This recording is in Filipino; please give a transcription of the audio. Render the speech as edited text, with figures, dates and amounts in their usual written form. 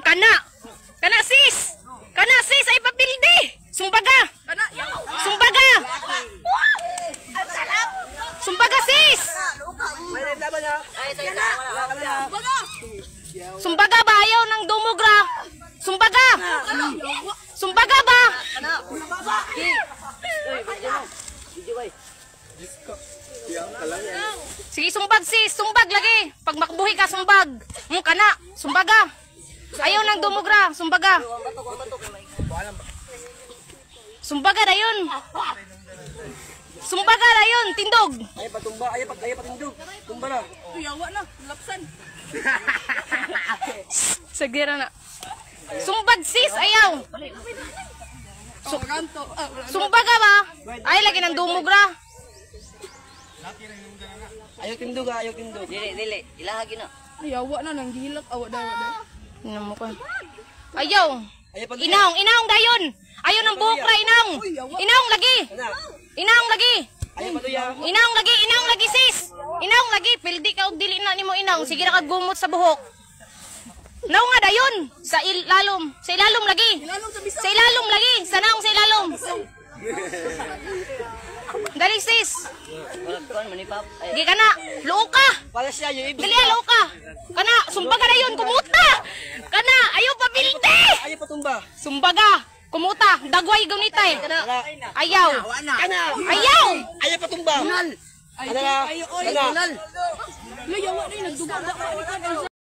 Kana. Kana sis. Kana sis ay papildi. Sumbaga. Sumbaga. Sumbaga sis. Sumbaga ba ayaw ng dumugra? Sumbaga. Sumbaga ba? Sige, sumbag sis, sumbag lagi. Pag makbuhi ka, sumbag. Kana, sumbaga. Ayaw ng dumugra, sumbaga. Sumbaga na yun. Sumbaga na yun, tindog. Ayaw patumba, ayaw patindog. Tumba na. Yawa na, lapsan. Sagira na. Sumbag sis, ayaw. Sumbaga ba? Ay, lagi ng dumugra. Ayaw tindog, ayaw tindog. Dili, ilahagi na. Yawa na, nang gilak. Awa daw. Tingnan mo ko. Ayaw. Ayaw pag Inaong dayon. Ayaw ng bukra, inaong. Inaong lagi. Inaong lagi. ayaw patuya. Inaong lagi sis. Inaong lagi, pildi ka og dili na nimo inaong. Sige ra kag gumot sa buhok. Naw nga dayon sa ilalom. Sa ilalom lagi. Sa ilalom lagi. Sa naong sa ilalom. Dali sis. Walang kuan manipap. Di kana. Luo ka. Para siya yung ibig. Dali luo ka. Kana, sumbaga na yun, kumuta. Kana, ayaw pa pildi. Ayaw patumba. Sumbaga, kumuta. Dagway gunitay. Ayaw. Kana. Ayaw. Ayaw patumba. Kana. Kana. Yawa na, nagduga.